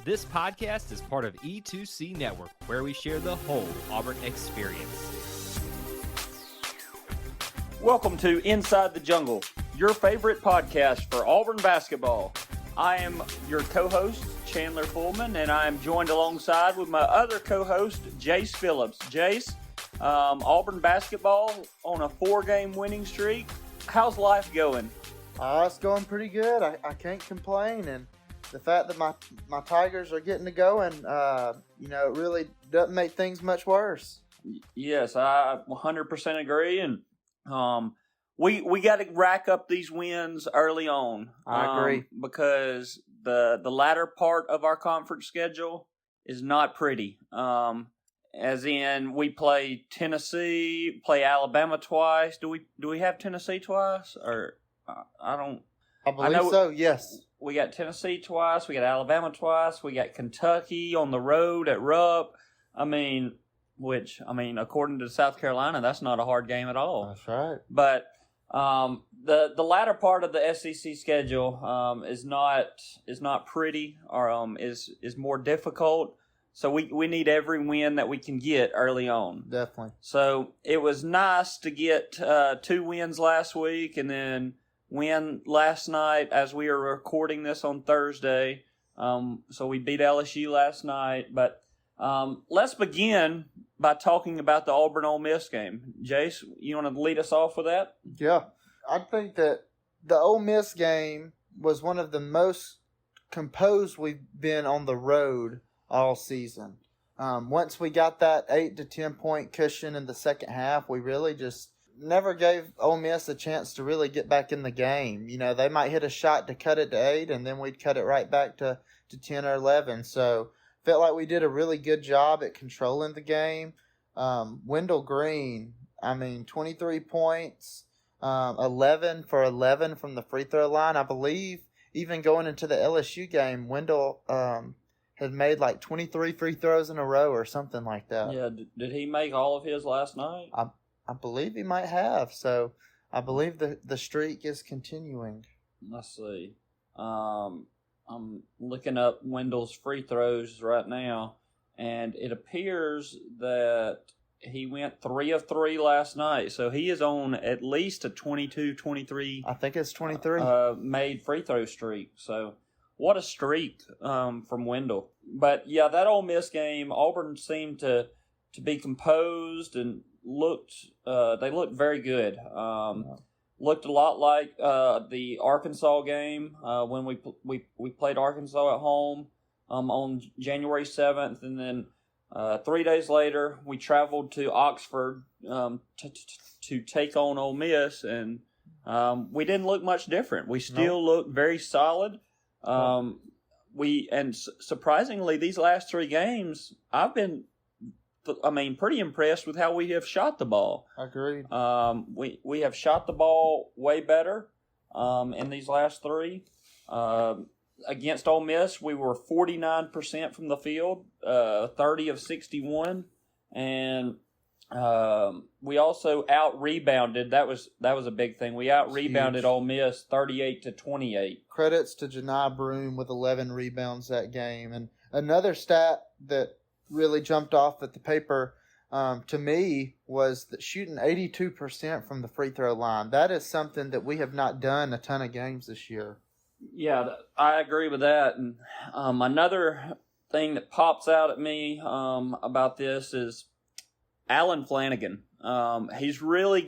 This podcast is part of E2C Network, where we share the whole Auburn experience. Welcome to Inside the Jungle, your favorite podcast for Auburn basketball. I am your co-host, Chandler Fullman, and I am joined alongside with my other co-host, Jase Phillips. Jase, Auburn basketball on a 4-game winning streak. How's life going? It's going pretty good. I can't complain, and the fact that my Tigers are getting to going, it really doesn't make things much worse. Yes, I 100% agree, and we got to rack up these wins early on. I agree, because the latter part of our conference schedule is not pretty. As in, we play Tennessee, play Alabama twice. Do we have Tennessee twice, or I don't? I believe so. Yes. We got Tennessee twice. We got Alabama twice. We got Kentucky on the road at Rupp. According to South Carolina, that's not a hard game at all. That's right. But the latter part of the SEC schedule is not pretty, or is more difficult. So we need every win that we can get early on. Definitely. So it was nice to get 2 wins last week, and then win last night as we are recording this on Thursday. So we beat LSU last night. But let's begin by talking about the Auburn-Ole Miss game. Jase, you want to lead us off with that? Yeah. I think that the Ole Miss game was one of the most composed we've been on the road all season. Once we got that 8 to 10 point cushion in the second half, we really just never gave Ole Miss a chance to really get back in the game. You know, they might hit a shot to cut it to 8, and then we'd cut it right back to 10 or 11. So felt like we did a really good job at controlling the game. Wendell Green, 23 points, 11 for 11 from the free throw line. I believe even going into the LSU game, Wendell had made like 23 free throws in a row or something like that. Yeah, did he make all of his last night? I believe he might have. So I believe the streak is continuing. Let's see. I'm looking up Wendell's free throws right now, and it appears that he went 3 of 3 last night. So he is on at least a 22-23. I think it's 23. Made free throw streak. So what a streak from Wendell. But yeah, that Ole Miss game, Auburn seemed to be composed and looked very good. Looked a lot like the Arkansas game when we played Arkansas at home on January 7th, and then 3 days later we traveled to Oxford to take on Ole Miss, and we didn't look much different. We still looked very solid. Surprisingly, these last 3 games, I've been pretty impressed with how we have shot the ball. Agreed. We have shot the ball way better in these last 3. Against Ole Miss, we were 49% from the field, 30 of 61, and we also out-rebounded. That was a big thing. We out-rebounded Ole Miss 38-28. Credits to Janai Broome with 11 rebounds that game. And another stat that really jumped off at the paper to me was that shooting 82% from the free throw line. That is something that we have not done a ton of games this year. Yeah, I agree with that. And another thing that pops out at me about this is Alan Flanagan. He's really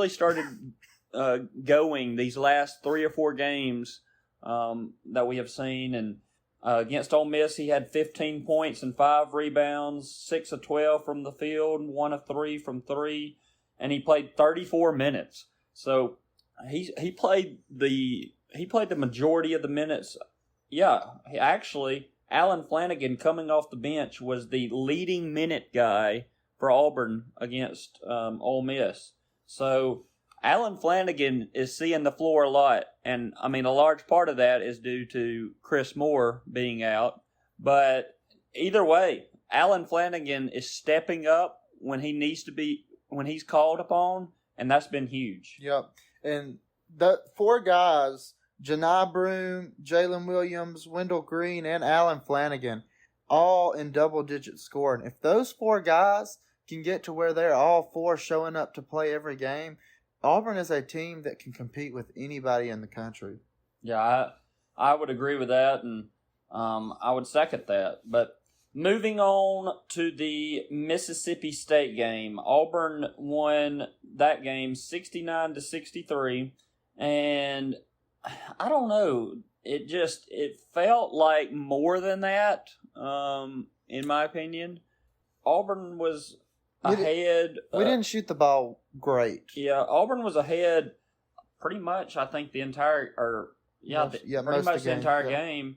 started going these last 3 or 4 games that we have seen. And against Ole Miss, he had 15 points and 5 rebounds, 6 of 12 from the field, 1 of 3 from 3, and he played 34 minutes. So he played the majority of the minutes. Yeah, actually, Alan Flanagan, coming off the bench, was the leading minute guy for Auburn against Ole Miss. So Alan Flanagan is seeing the floor a lot, and a large part of that is due to Chris Moore being out. But either way, Alan Flanagan is stepping up when he needs to be, when he's called upon, and that's been huge. Yep. And the 4 guys Janai Broome, Jalen Williams, Wendell Green, and Alan Flanagan, all in double-digit scoring. If those four guys can get to where they're all four showing up to play every game, Auburn is a team that can compete with anybody in the country. Yeah, I would agree with that, and I would second that. But moving on to the Mississippi State game, Auburn won that game 69-63, and I don't know. It felt like more than that, in my opinion. Auburn was ahead. We didn't shoot the ball great. Yeah, Auburn was ahead pretty much, I think, the entire game.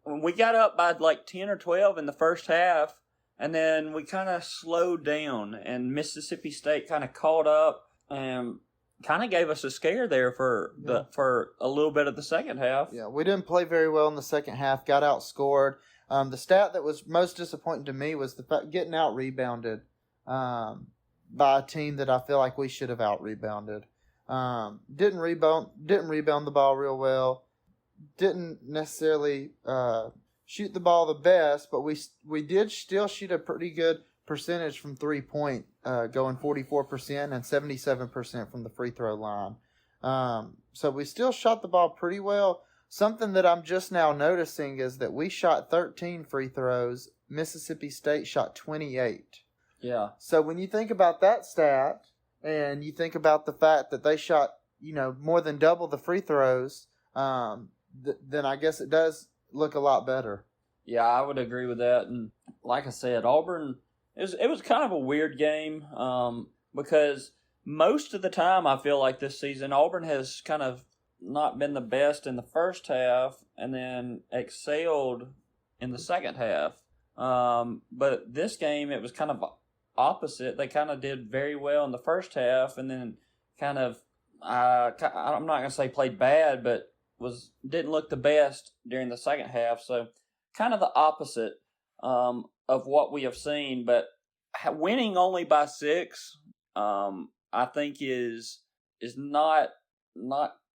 When we got up by like 10 or 12 in the first half, and then we kind of slowed down, and Mississippi State kind of caught up and kind of gave us a scare there for a little bit of the second half. Yeah, we didn't play very well in the second half, got outscored. The stat that was most disappointing to me was the fact getting out-rebounded by a team that I feel like we should have out-rebounded. Didn't rebound the ball real well. Didn't necessarily shoot the ball the best, but we did still shoot a pretty good percentage from 3-point, going 44% and 77% from the free throw line. So we still shot the ball pretty well. Something that I'm just now noticing is that we shot 13 free throws. Mississippi State shot 28. Yeah. So when you think about that stat, and you think about the fact that they shot, more than double the free throws, then I guess it does look a lot better. Yeah, I would agree with that. And like I said, Auburn, it was kind of a weird game because most of the time I feel like this season Auburn has kind of not been the best in the first half and then excelled in the second half. But this game, it was kind of opposite. They kind of did very well in the first half and then kind of, I'm not going to say played bad, but didn't look the best during the second half. So kind of the opposite of what we have seen. But winning only by 6, I think is not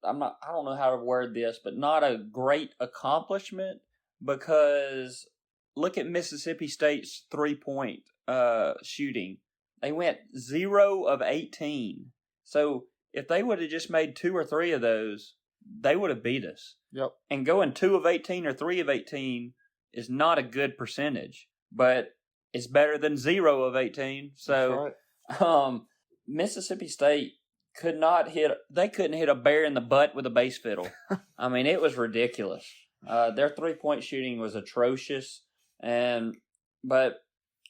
I don't know how to word this, but not a great accomplishment, because look at Mississippi State's 3-point shooting. They went 0 of 18. So if they would have just made 2 or 3 of those, they would have beat us. Yep. And going 2 of 18 or 3 of 18 is not a good percentage, but it's better than 0 of 18. So right. Mississippi State couldn't hit a bear in the butt with a bass fiddle. I mean, it was ridiculous. Their 3-point shooting was atrocious, but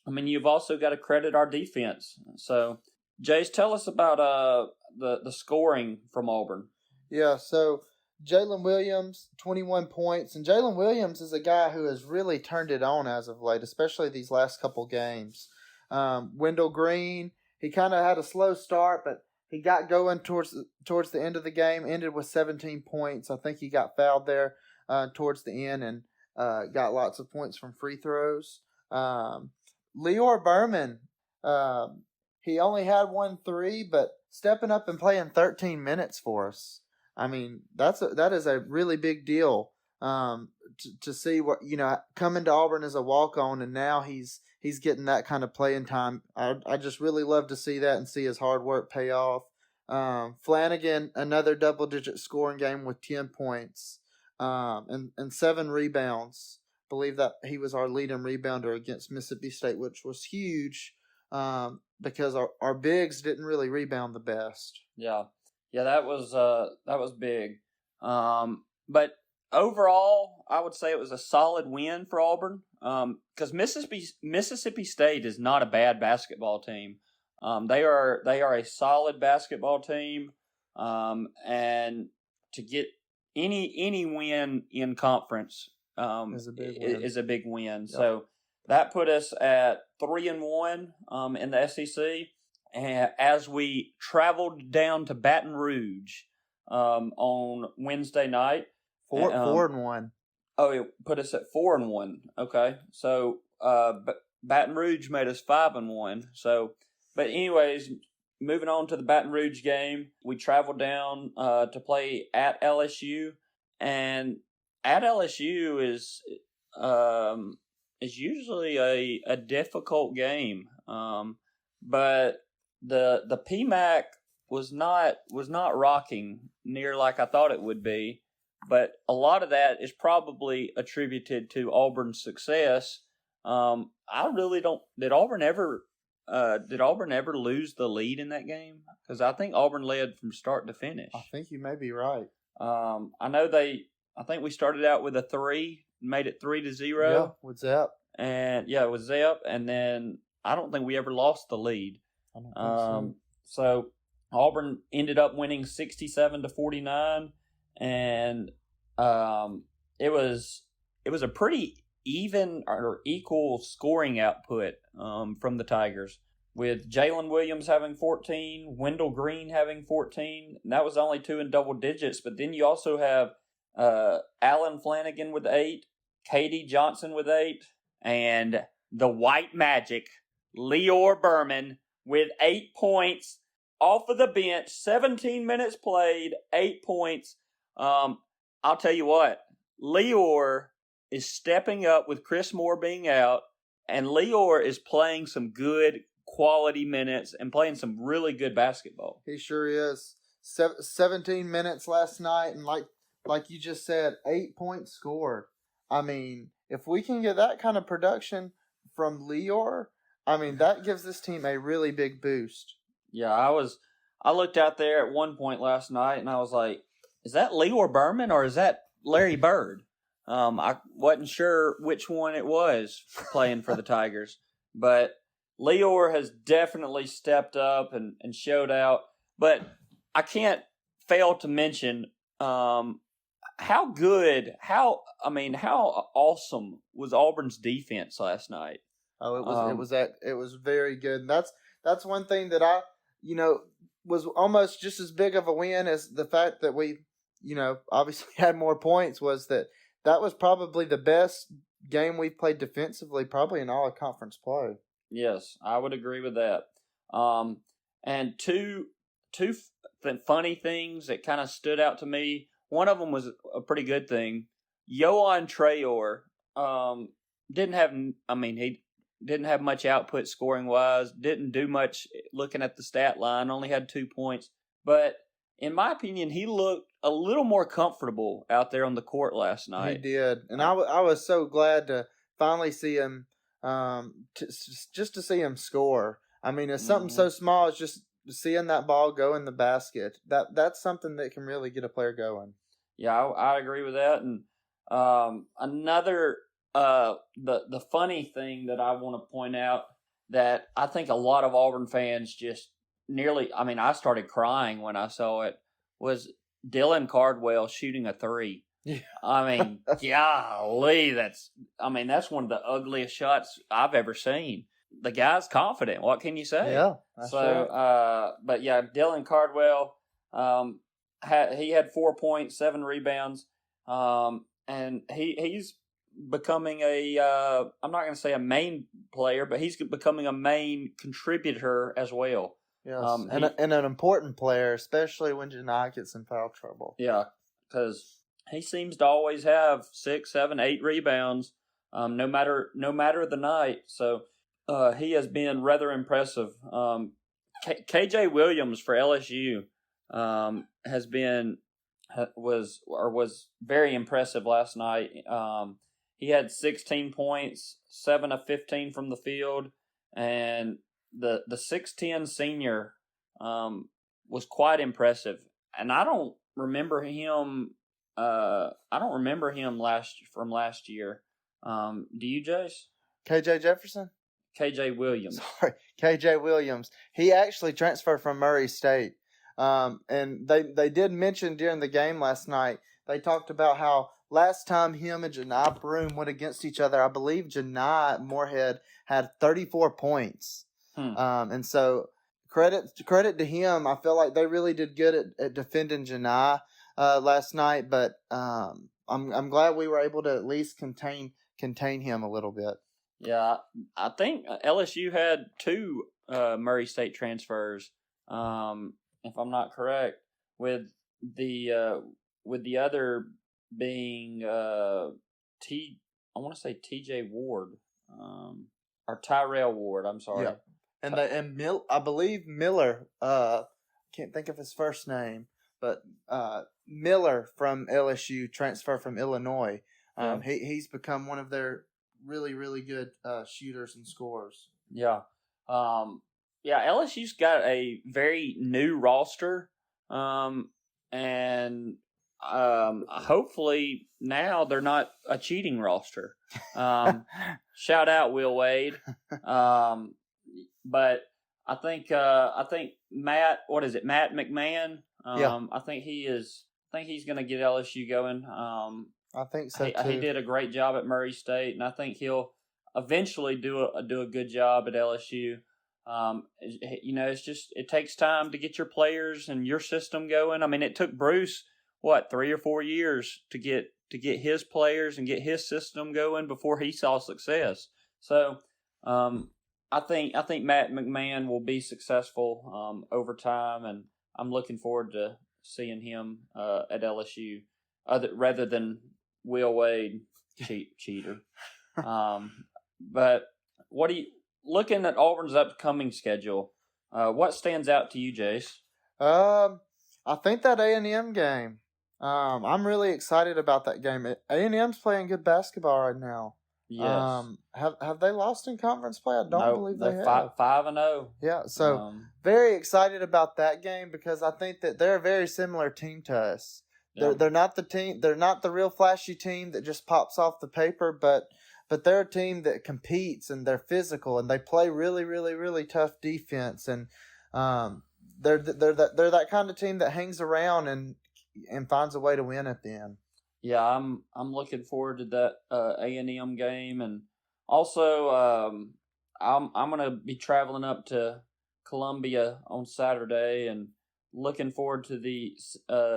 I mean, you've also got to credit our defense. So, Jase, tell us about the scoring from Auburn. Yeah, so Jalen Williams, 21 points, and Jalen Williams is a guy who has really turned it on as of late, especially these last couple games. Wendell Green, he kind of had a slow start, but he got going towards the end of the game, ended with 17 points. I think he got fouled there towards the end and got lots of points from free throws. Lior Berman, he only had 1 3, but stepping up and playing 13 minutes for us. I mean, that is a really big deal to see what, coming to Auburn as a walk-on, and now he's getting that kind of playing time. I just really love to see that and see his hard work pay off. Flanagan, another double-digit scoring game with 10 points and 7 rebounds. Believe that he was our leading rebounder against Mississippi State, which was huge because our bigs didn't really rebound the best. Yeah, that was big. But overall, I would say it was a solid win for Auburn. Because Mississippi State is not a bad basketball team. They are a solid basketball team. And to get any win in conference is a big win. Yep. So that put us at 3-1 in the SEC. And as we traveled down to Baton Rouge on Wednesday night, 4-1. Oh, it put us at 4-1. Okay, so Baton Rouge made us 5-1. So, but anyways, moving on to the Baton Rouge game, we traveled down to play at LSU. and at LSU is usually a difficult game. But the PMAC was not rocking near like I thought it would be. But a lot of that is probably attributed to Auburn's success. I really don't. Did Auburn ever lose the lead in that game? Because I think Auburn led from start to finish. I think you may be right. I think we started out with a 3, made it 3-0. Yeah, with Zep. And it was Zep, and then I don't think we ever lost the lead. I don't think so Auburn ended up winning 67-49, and it was a pretty even or equal scoring output from the Tigers, with Jalen Williams having 14, Wendell Green having 14. And that was only 2 in double digits, but then you also have Alan Flanagan with 8, Katie Johnson with 8, and the White Magic, Leor Berman, with 8 points off of the bench, 17 minutes played, 8 points. I'll tell you what, Leor is stepping up with Chris Moore being out, and Leor is playing some good quality minutes and playing some really good basketball. He sure is. 17 minutes last night, and like you just said, 8 points scored. I mean, if we can get that kind of production from Leor, I mean, that gives this team a really big boost. Yeah, I looked out there at one point last night, and I was like, is that Leor Berman or is that Larry Bird? I wasn't sure which one it was playing for the Tigers, but Leor has definitely stepped up and showed out. But I can't fail to mention how awesome was Auburn's defense last night. Oh, it was very good. And that's one thing that I was almost just as big of a win as the fact that we obviously had more points. Was that was probably the best game we've played defensively, probably in all of conference play. Yes, I would agree with that. And two funny ththings that kind of stood out to me. One of them was a pretty good thing. Yohan Traore he didn't have much output scoring wise. Didn't do much looking at the stat line. Only had 2 points, but in my opinion, he looked a little more comfortable out there on the court last night. He did, and I was so glad to finally see him, just to see him score. I mean, it's something so small as just seeing that ball go in the basket. That's something that can really get a player going. Yeah, I agree with that. And another the funny thing that I want to point out that I think a lot of Auburn fans just I started crying when I saw it, was Dylan Cardwell shooting a 3. Yeah. I mean, golly, that's one of the ugliest shots I've ever seen. The guy's confident. What can you say? Yeah. But yeah, Dylan Cardwell, he had 4 points, 7 rebounds, and he's becoming I'm not going to say a main player, but he's becoming a main contributor as well. Yes, and an important player, especially when Janai gets in foul trouble. Yeah, because he seems to always have 6, 7, 8 rebounds, no matter the night. So he has been rather impressive. KJ Williams for LSU was very impressive last night. He had 16 points, 7 of 15 from the field, and the 6'10" senior was quite impressive. And I don't remember him. From last year. Do you, Jase? KJ Jefferson? KJ Williams. Sorry, KJ Williams. He actually transferred from Murray State. And they did mention during the game last night, they talked about how last time him and Janai Broome went against each other, I believe Janai Moorhead had 34 points. And so credit to him. I feel like they really did good at defending Janai last night, but I'm glad we were able to at least contain him a little bit. Yeah, I think LSU had 2 Murray State transfers, if I'm not correct, with the other being I want to say T.J. Ward, or Tyrell Ward. I'm sorry. Yeah. I believe Miller. Can't think of his first name, but Miller from LSU transferred from Illinois. He's become one of their really, really good shooters and scorers. Yeah. LSU's got a very new roster. And hopefully now they're not a cheating roster. Shout out Will Wade. But I think Matt McMahon. I think he's going to get LSU going. I think so too. He did a great job at Murray State, and I think he'll eventually do a good job at LSU. It takes time to get your players and your system going. I mean, it took Bruce 3 or 4 years to get his players and get his system going before he saw success. So, I think Matt McMahon will be successful over time, and I'm looking forward to seeing him at LSU, rather than Will Wade, cheater. But looking at Auburn's upcoming schedule, what stands out to you, Jase? I think that A&M game. I'm really excited about that game. A&M's playing good basketball right now. Yes. Have they lost in conference play? I don't believe they have. 5-0. Yeah, so very excited about that game because I think that they're a very similar team to us. Yeah. They're not the team. They're not the real flashy team that just pops off the paper, but they're a team that competes and they're physical and they play really, really, really tough defense, and they're that kind of team that hangs around and finds a way to win at the end. Yeah, I'm looking forward to that A&M game, and also I'm gonna be traveling up to Columbia on Saturday, and looking forward to the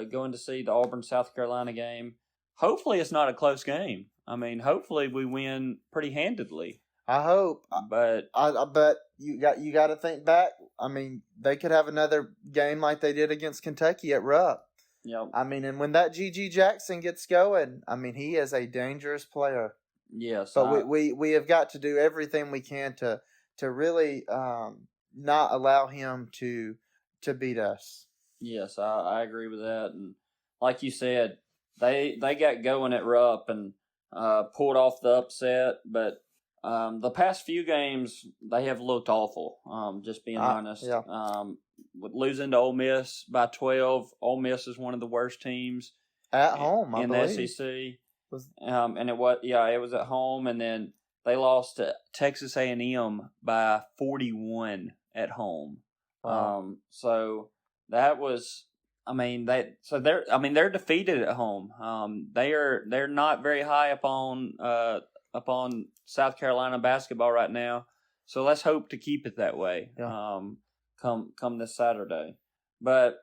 going to see the Auburn South Carolina game. Hopefully, it's not a close game. I mean, hopefully we win pretty handedly. I hope, but you got to think back. I mean, they could have another game like they did against Kentucky at Rupp. Yep. I mean, and when that G.G. Jackson gets going, I mean, he is a dangerous player. Yes. But we have got to do everything we can to really not allow him to beat us. Yes, I agree with that. And like you said, they got going at Rupp and pulled off the upset, but the past few games they have looked awful. Just being honest. Yeah. With losing to Ole Miss by 12, Ole Miss is one of the worst teams at home in the SEC. And it was at home, and then they lost to Texas A&M by 41 at home. Wow. So that was. They're defeated at home. They're not very high upon South Carolina basketball right now. So let's hope to keep it that way. Yeah. Come this Saturday. But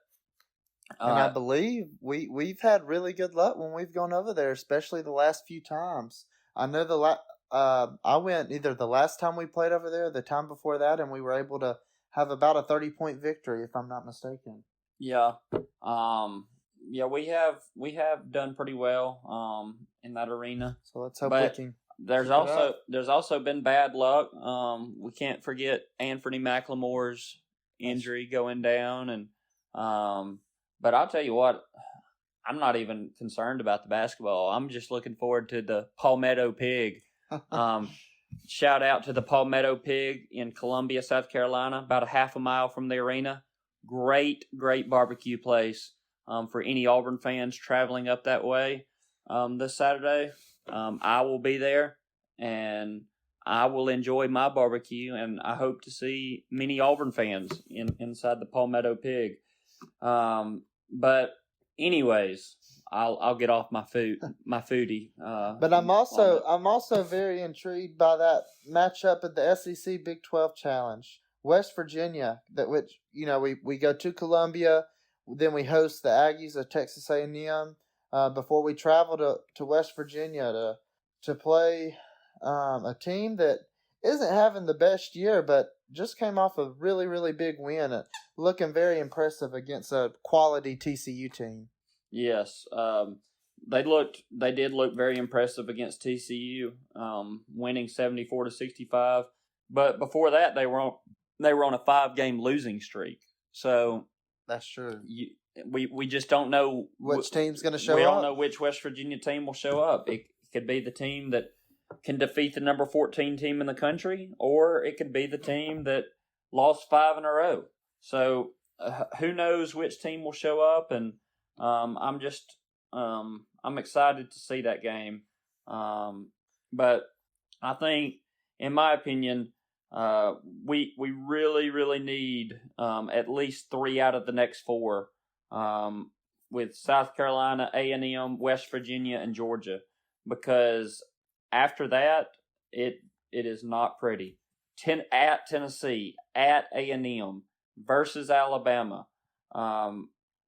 and I believe we've had really good luck when we've gone over there, especially the last few times. I know I went either the last time we played over there, or the time before that, and we were able to have about a 30-point victory, if I'm not mistaken. Yeah. We have done pretty well in that arena. So let's hope we can. There's also been bad luck. We can't forget Anthony McLemore's injury going down, and but I'll tell you what, I'm not even concerned about the basketball. I'm just looking forward to the Palmetto Pig. Shout out to the Palmetto Pig in Columbia, South Carolina, about a half a mile from the arena. Great barbecue place for any Auburn fans traveling up that way this Saturday. I will be there, and I will enjoy my barbecue, and I hope to see many Auburn fans inside the Palmetto Pig. But anyways, I'll get off my foodie. But I'm also very intrigued by that matchup at the SEC Big 12 Challenge. West Virginia, we go to Columbia, then we host the Aggies of Texas A&M before we travel to West Virginia to play a team that isn't having the best year, but just came off a really, really big win, looking very impressive against a quality TCU team. Yes, they did look very impressive against TCU, winning 74-65. But before that, they were on a 5-game losing streak. So that's true. We just don't know which team's going to show up. We don't know which West Virginia team will show up. It could be the team that can defeat the number 14 team in the country, or it could be the team that lost 5 in a row. So who knows which team will show up? And I'm excited to see that game. But I think, in my opinion, we really, really need at least 3 out of the next 4, with South Carolina, A&M, West Virginia, and Georgia, because after that, it is not pretty. At Tennessee, at A&M versus Alabama.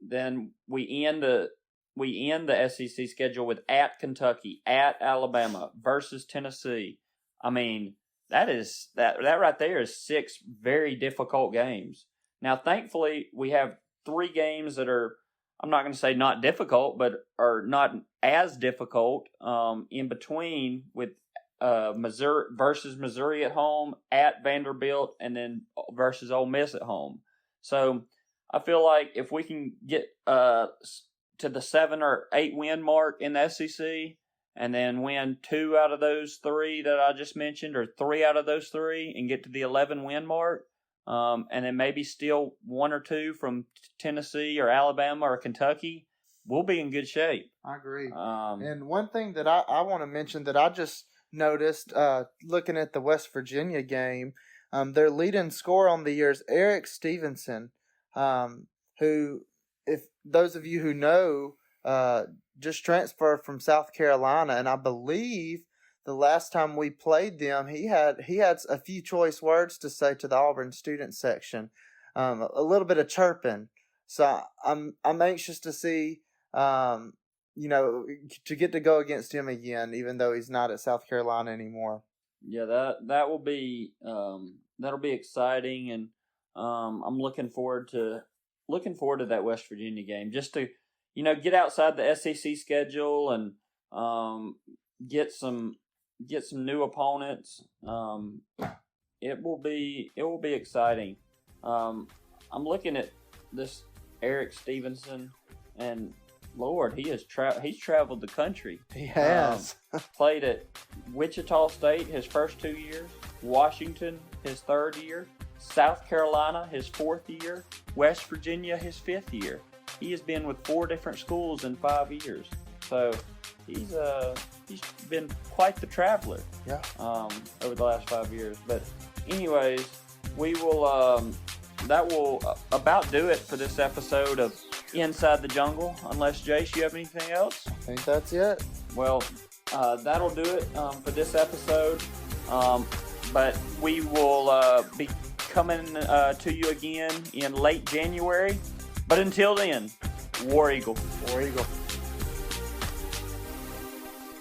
Then we end the SEC schedule with at Kentucky, at Alabama versus Tennessee. I mean, that right there is 6 very difficult games. Now, thankfully, we have 3 games that are, I'm not going to say not difficult, but are not as difficult in between, with Missouri versus Missouri at home, at Vanderbilt, and then versus Ole Miss at home. So I feel like if we can get to the 7 or 8 win mark in the SEC, and then win 2 out of those 3 that I just mentioned, or 3 out of those 3, and get to the 11 win mark, and then maybe steal 1 or 2 from Tennessee or Alabama or Kentucky, we'll be in good shape. I agree. And one thing that I want to mention that I just noticed looking at the West Virginia game, their leading scorer on the year is Eric Stevenson, who, if those of you who know, just transferred from South Carolina, and I believe the last time we played them, he had a few choice words to say to the Auburn student section, a little bit of chirping. So I'm anxious to see, to get to go against him again, even though he's not at South Carolina anymore. Yeah, that will be that'll be exciting, and I'm looking forward to that West Virginia game, just to get outside the SEC schedule and get some new opponents. It will be exciting. I'm looking at this Eric Stevenson, and Lord, he's traveled the country. He has. Played at Wichita State his first 2 years, Washington his 3rd year, South Carolina his 4th year, West Virginia his 5th year. He has been with 4 different schools in 5 years. So he's been quite the traveler. Yeah. Over the last 5 years. But anyways, we will that will about do it for this episode of Inside the Jungle. Unless, Jase, you have anything else? I think that's it. Well, that'll do it for this episode. But we will be coming to you again in late January. But until then, War Eagle. War Eagle.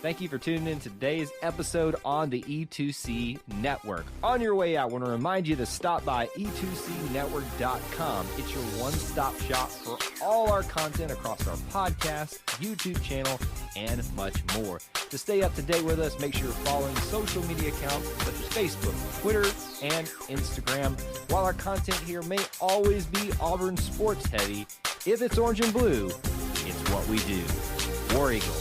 Thank you for tuning in to today's episode on the E2C Network. On your way out, I want to remind you to stop by e2cnetwork.com. It's your one-stop shop for all our content across our podcast, YouTube channel, and much more. To stay up to date with us, make sure you're following social media accounts such as Facebook, Twitter, and Instagram. While our content here may always be Auburn sports heavy, if it's orange and blue, it's what we do. War Eagle.